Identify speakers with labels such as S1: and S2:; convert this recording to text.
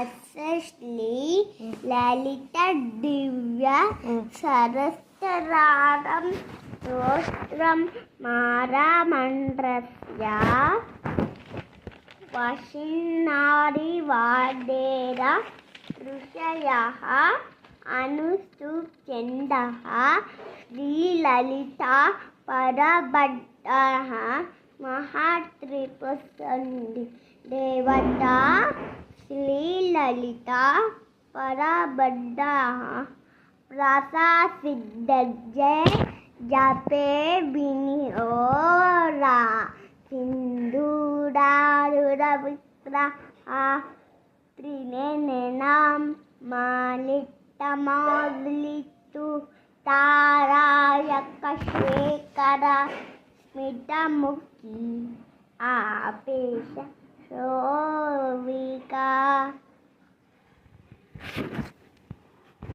S1: యశస్వి లలిత దివ్య సరస్తరారం స్తోత్రం మారామండ్రస్య వశిన్నారి వాదేర ఋషయః అనుస్తుత్యందః శ్రీలలితా పరబద్ధః మహాత్రిపురసుందరి దేవతా శ్రీలలితా పరబద్ధః ప్రసాసిద్ధే జపే వినియోరా సింధూరారురవిగ్రహ త్రినేనం మాలితమాలితు తారాయక శేఖర స్మితముఖి ఆపేష